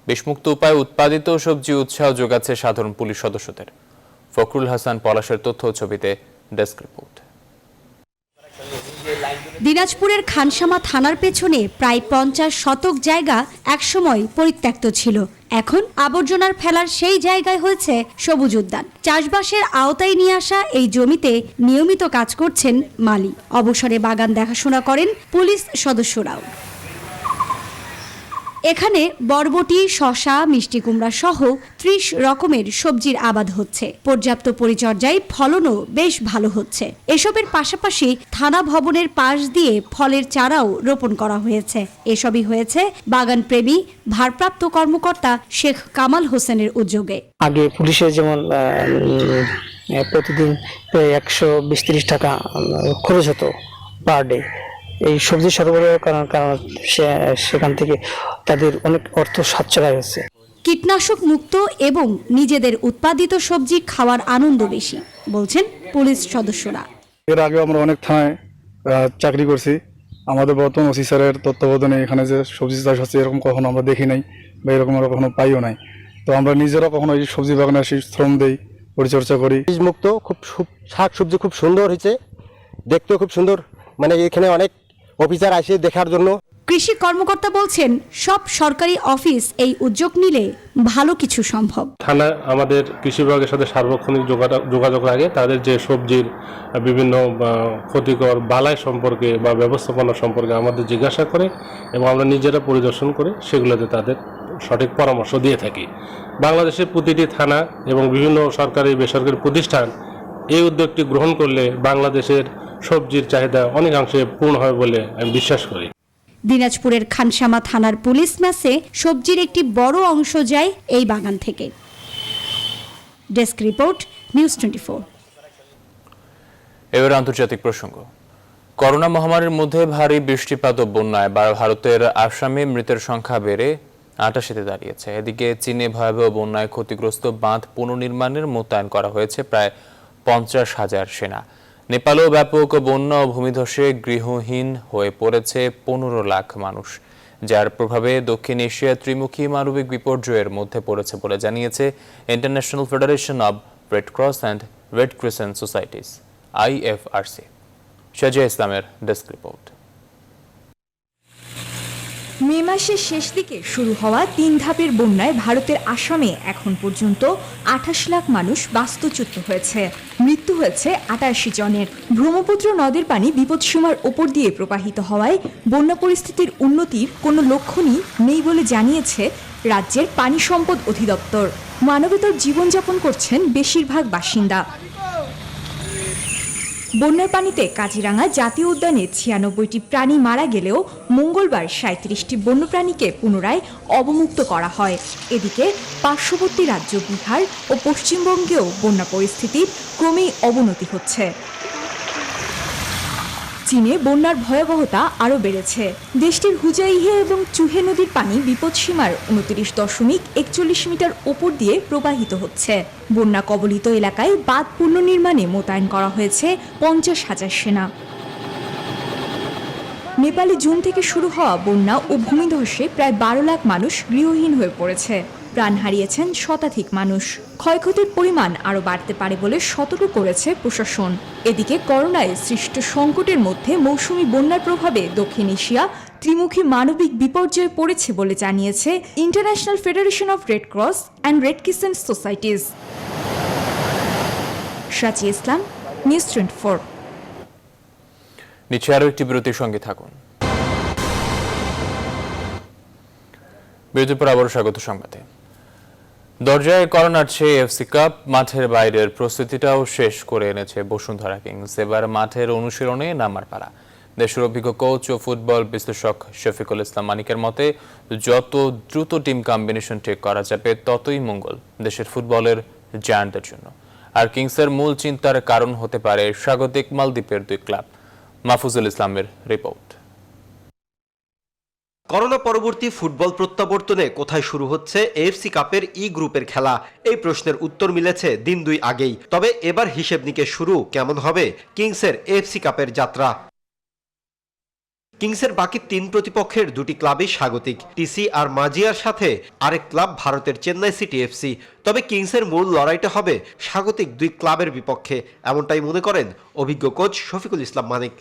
বিষমুক্ত উপায়ে উৎপাদিত সবজি উৎসাহ যোগাচ্ছে সাধারণ পুলিশ সদস্যদের। ফখরুল হাসান পলাশের তথ্য ছবিতে ডেস্ক রিপোর্ট। দিনাজপুরের খানসামা থানার পেছনে প্রায় 50 শতক জায়গা একসময় পরিত্যক্ত ছিল। এখন আবর্জনার ফেলার সেই জায়গায় হয়েছে সবুজ উদ্যান। চাষবাসের আওতায় নিয়ে আসা এই জমিতে নিয়মিত কাজ করছেন মালি। অবসরে বাগান দেখাশোনা করেন পুলিশ সদস্যরাও। এখানে বরবটি, শসা, মিষ্টি কুমড়া সহ 30 রকমের সবজির আবাদ হচ্ছে। পর্যাপ্ত পরিচর্যায় ফলনও বেশ ভালো হচ্ছে। এসবের পাশাপাশি থানা ভবনের পাশ দিয়ে ফলের চারাও রোপণ করা হয়েছে। এসবই হয়েছে বাগান প্রেমী ভারপ্রাপ্ত কর্মকর্তা শেখ কামাল হোসেনের উদ্যোগে। আগে পুলিশের যেমন প্রতিদিন প্রায় 120-30 টাকা খরচ হতো পার ডে এই সবজি সরবরাহের কারণ সেখান থেকে তাদের অনেক অর্থ সাশ্রয় হচ্ছে। কীটনাশক মুক্ত এবং নিজেদের উৎপাদিত সবজি খাওয়ার আনন্দ বেশি বলছেন পুলিশ সদস্যরা। এর আগে আমরা অনেক থানায় চাকরি করছি। আমাদের বর্তমান ওসি স্যারের তত্ত্বাবধানে এখানে যে সবজি চাষ হচ্ছে এরকম কখনো আমরা দেখি নাই বা এরকম আমরা কখনো পাইও নাই। তো আমরা নিজেরা কখনো এই সবজি বাগানে আসি, শ্রম দেই, পরিচর্যা করি। মুক্ত খুব শাক সবজি খুব সুন্দর হয়েছে, দেখতেও খুব সুন্দর। মানে এখানে অনেক অফিসার আসে দেখার জন্য। কৃষি কর্মকর্তা বলছেন সব সরকারি অফিস এই উদ্যোগ নিলে ভালো কিছু সম্ভব। থানা আমাদের কৃষি বিভাগের সাথে সার্বক্ষণিক যোগাযোগ রাখে। তাদের যে সবজির বিভিন্ন ক্ষতিকর বালাই সম্পর্কে বা ব্যবস্থাপনা সম্পর্কে আমাদের জিজ্ঞাসা করে এবং আমরা নিজেরা পরিদর্শন করে সেগুলোতে তাদের সঠিক পরামর্শ দিয়ে থাকি। বাংলাদেশের প্রতিটি থানা এবং বিভিন্ন সরকারি বেসরকারি প্রতিষ্ঠান এই উদ্যোগটি গ্রহণ করলে বাংলাদেশের সবজির চাহিদা অনেকাংশে পূর্ণ হবে বলে আমি বিশ্বাস করি। দিনাজপুরের খানসামা থানার পুলিশ ম্যাচে সবজির একটি বড় অংশ যায় এই বাগান থেকে। Desk report, news 24। এবার আন্তর্জাতিক প্রসঙ্গ। করোনা মহামারীর মধ্যে ভারী বৃষ্টিপাত ও বন্যায় ভারতের আসামে মৃতের সংখ্যা বেড়ে ৮৮-তে দাঁড়িয়েছে। এদিকে চীনে ভয়াবহ বন্যায় ক্ষতিগ্রস্ত বাঁধ পুনর্নির্মাণের মোতায়েন করা হয়েছে প্রায় ৫০,০০০ সেনা। নেপালেও ব্যাপক বন্যা ও ভূমিধসে গৃহহীন হয়ে পড়েছে ১৫ লাখ মানুষ, যার প্রভাবে দক্ষিণ এশিয়া ত্রিমুখী মানবিক বিপর্যয়ের মধ্যে পড়েছে বলে জানিয়েছে international federation of red cross and red crescent societies IFRC। শাজিয়া ইসলামের ডেস্ক রিপোর্ট। মে মাসের শেষ দিকে শুরু হওয়া ৩ ধাপের বন্যায় ভারতের আসামে এখন পর্যন্ত ২৮ লাখ মানুষ বাস্তুচ্যুত হয়েছে। মৃত্যু হয়েছে ৮৮ জনের। ব্রহ্মপুত্র নদের পানি বিপদসীমার ওপর দিয়ে প্রবাহিত হওয়ায় বন্যা পরিস্থিতির উন্নতির কোনো লক্ষণই নেই বলে জানিয়েছে রাজ্যের পানি সম্পদ অধিদপ্তর। মানবেতর জীবনযাপন করছেন বেশিরভাগ বাসিন্দা। বন্যার পানিতে কাজিরাঙ্গা জাতীয় উদ্যানে ৯৬টি প্রাণী মারা গেলেও মঙ্গলবার ৩৭টি বন্যপ্রাণীকে পুনরায় অবমুক্ত করা হয়। এদিকে পার্শ্ববর্তী রাজ্য বিহার ও পশ্চিমবঙ্গেও বন্যা পরিস্থিতির ক্রমেই অবনতি হচ্ছে। চীনে বন্যার ভয়াবহতা আরও বেড়েছে। দেশটির হুজাইহে এবং চুহে নদীর পানি বিপদসীমার ২৯.৪১ মিটার ওপর দিয়ে প্রবাহিত হচ্ছে। বন্যা কবলিত এলাকায় বাঁধ পুনর্নির্মাণে মোতায়েন করা হয়েছে ৫০,০০০ সেনা। নেপালে জুন থেকে শুরু হওয়া বন্যা ও ভূমিধসে প্রায় ১২ লাখ মানুষ গৃহহীন হয়ে পড়েছে। প্রাণ হারিয়েছেন শতাধিক মানুষ। ক্ষয়ক্ষতির পরিমাণ আরও বাড়তে পারে বলে সতর্ক করেছে প্রশাসন। এদিকে করোনায় সৃষ্ট সংকটের মধ্যে মৌসুমি বন্যার প্রভাবে দক্ষিণ এশিয়া ত্রিমুখী মানবিক বিপর্যয়ে পড়েছে বলে জানিয়েছে international federation of red cross and red crescent societies. Shazia Islam, news 24। নিচে আরও একটি বিরতির সঙ্গে থাকুন। বিরতির পর আবারও স্বাগত সংবাদে। দরজায় করোনার চেয়ে এফসি কাপ, মাঠের বাইরের প্রস্তুতিটাও শেষ করে এনেছে বসুন্ধরা কিংস। এবার মাঠের অনুশীলনে নামার পালা। দেশের অভিজ্ঞ কোচ ও ফুটবল বিশ্লেষক শফিকুল ইসলাম মানিকের মতে, যত দ্রুত টিম কম্বিনেশন ঠিক করা যাবে ততই মঙ্গল দেশের ফুটবলের জায়ান্টদের জন্য। আর কিংসের মূল চিন্তার কারণ হতে পারে স্বাগতিক মালদ্বীপের 2 ক্লাব। মাহফুজুল ইসলামের রিপোর্ট। করোনা পরবর্তী ফুটবল প্রত্যাবর্তনে কোথায় শুরু হচ্ছে এএফসি কাপের ই গ্রুপের খেলা? এই প্রশ্নের উত্তর মিলেছে দিন 2 আগেই। তবে এবার হিসেব নিকেশ শুরু কেমন হবে কিংসের এএফসি কাপের যাত্রা। কিংসের বাকি 3 প্রতিপক্ষের 2টি ক্লাবই স্বাগতিক, টিসি আর মাজিয়ার সাথে আরেক ক্লাব ভারতের চেন্নাই সিটি এফসি। তবে কিংসের মূল লড়াইটা হবে স্বাগতিক 2 ক্লাবের বিপক্ষে, এমনটাই মনে করেন অভিজ্ঞ কোচ শফিকুল ইসলাম মানিক।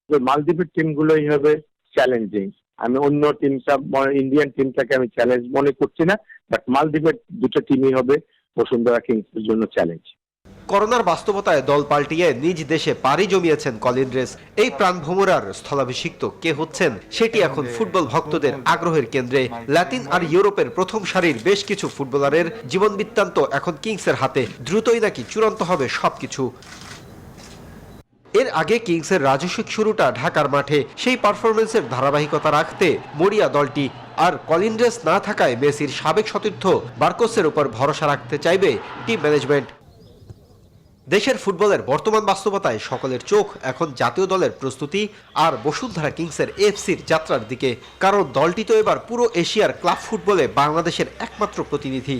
মালদ্বীপের টিমগুলোই হবে চ্যালেঞ্জিং। আমি অন্য টিমটা, ইন্ডিয়ান টিমটাকে আমি চ্যালেঞ্জ মনে করছি না, বাট মালদ্বীপের 2টা টিমই হবে বসুন্ধরা কিংসের জন্য চ্যালেঞ্জ। করোনার বাস্তবতায় দল পাল্টিয়ে নিজ দেশে পাড়ি জমিয়েছেন কলিন রেস। এই প্রাণভোমরার স্থলাভিষিক্ত কে হচ্ছেন সেটি এখন ফুটবল ভক্তদের আগ্রহের কেন্দ্রে। লাতিন আর ইউরোপের প্রথম সারির বেশ কিছু ফুটবলারের জীবন বৃত্তান্ত এখন কিংসের হাতে। দ্রুতই নাকি চূড়ান্ত হবে সবকিছু। এর আগে কিংসের রাজস্বিক শুরুটা ঢাকার মাঠে, সেই পারফরমেন্সের ধারাবাহিকতা রাখতে মরিয়া দলটি। আর কলিন রেস না থাকায় মেসির সাবেক সতীর্থ বার্কোসের উপর ভরসা রাখতে চাইবে টিম ম্যানেজমেন্ট। দেশের ফুটবলের বর্তমান বাস্তবতায় সকলের চোখ এখন জাতীয় দলের প্রস্তুতি আর বসুন্ধরা কিংসের এফসির যাত্রার দিকে। কারণ দলটি তো এবার পুরো এশিয়ার ক্লাব ফুটবলে বাংলাদেশের একমাত্র প্রতিনিধি।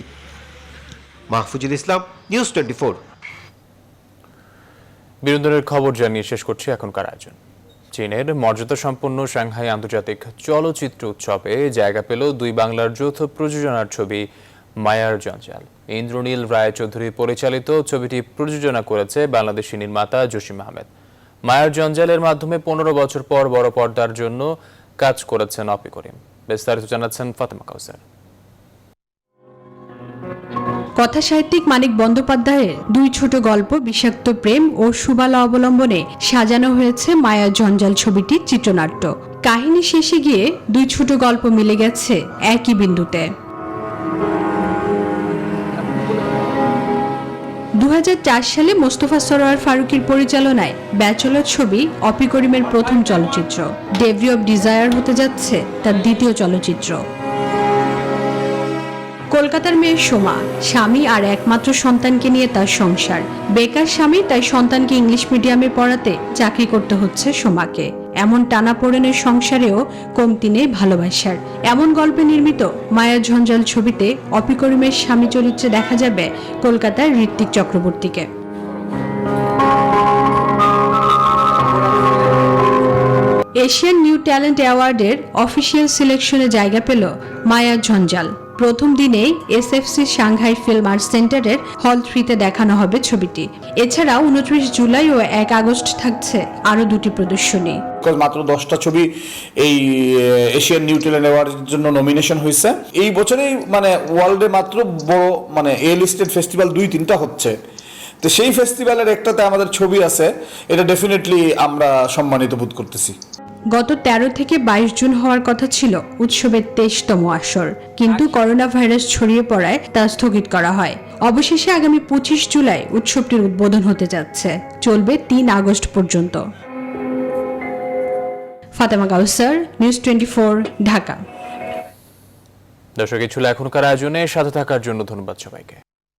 মাহফুজুল ইসলাম, নিউজ 24। বিনোদনের খবর জানিয়ে শেষ করছি এখনকার আয়োজন। চীনের মর্যাদা সম্পন্ন সাংহাই আন্তর্জাতিক চলচ্চিত্র উৎসবে জায়গা পেল 2 বাংলার যৌথ প্রযোজনার ছবি মায়ার জঞ্জাল। ইন্দ্রনীল রায়চৌধুরী পরিচালিত ছবিটি প্রযোজনা করেছে বাংলাদেশি নির্মাতা জসিম আহমেদ। মায়ার জঞ্জালের মাধ্যমে 15 বছর পর বড় পর্দার জন্য কাজ করেছেন অপি করিম। বিস্তারিত জানাচ্ছেন ফাতেমা কাউসার। কথা সাহিত্যিক মানিক বন্দ্যোপাধ্যায়ের 2 ছোট গল্প বিষাক্ত প্রেম ও সুবালা অবলম্বনে সাজানো হয়েছে মায়ার জঞ্জাল ছবিটির চিত্রনাট্য। কাহিনী শেষে গিয়ে 2 ছোট গল্প মিলে গেছে একই বিন্দুতে। 2004 সালে মোস্তফা সরোয়ার ফারুকীর পরিচালনায় ব্যাচেলর ছবি অপি করিমের প্রথম চলচ্চিত্র। ডেভরি অব ডিজায়ার হতে যাচ্ছে তার দ্বিতীয় চলচ্চিত্র। কলকাতার মেয়ে সোমা, স্বামী আর একমাত্র সন্তানকে নিয়ে তার সংসার। বেকার স্বামী, তাই সন্তানকে ইংলিশ মিডিয়ামে পড়াতে চাকরি করতে হচ্ছে সোমাকে। এমন টানাপোড়েনের সংসারেও কমতি নেই ভালোবাসার। এমন গল্পে নির্মিত মায়া ঝঞ্ঝাল ছবিতে অপি করিমের স্বামী চরিত্রে দেখা যাবে কলকাতার ঋত্বিক চক্রবর্তীকে। এশিয়ান নিউ ট্যালেন্ট অ্যাওয়ার্ডের অফিসিয়াল সিলেকশনে জায়গা পেল মায়া ঝঞ্ঝাল। প্রথম দিনেই এসএফসি সাংহাই ফিল্ম আর্ট সেন্টারের হল 3-তে দেখানো হবে ছবিটি। এছাড়াও 29 জুলাই ও 1 আগস্ট থাকছে আরও 2টি প্রদর্শনী। মাত্র 10টা ছবি এই এশিয়ান নিউ ট্যালেন্ট অ্যাওয়ার্ডের জন্য নমিনেশন হয়েছে। এই বছরেই মানে ওয়ার্ল্ডে মাত্র বড় মানে এ লিস্টেড ফেস্টিভ্যাল 2-3টা হচ্ছে, তো সেই ফেস্টিভ্যালের একটাতে আমাদের ছবি আছে। এটা ডেফিনেটলি আমরা সম্মানিত বোধ করতেছি। গত 13 থেকে 22 জুন হওয়ার কথা ছিল উৎসবের 23তম আসর, কিন্তু করোনা ভাইরাস ছড়িয়ে পড়ায় তা স্থগিত করা হয়। অবশেষে আগামী 25 জুলাই উৎসবটির উদ্বোধন হতে যাচ্ছে, চলবে 3 আগস্ট পর্যন্ত। ফাতেমা কাউসার, নিউজ 24, ঢাকা। দর্শক, এই ছিল এখনকার আয়োজনে। সাথে থাকার জন্য ধন্যবাদ সবাইকে।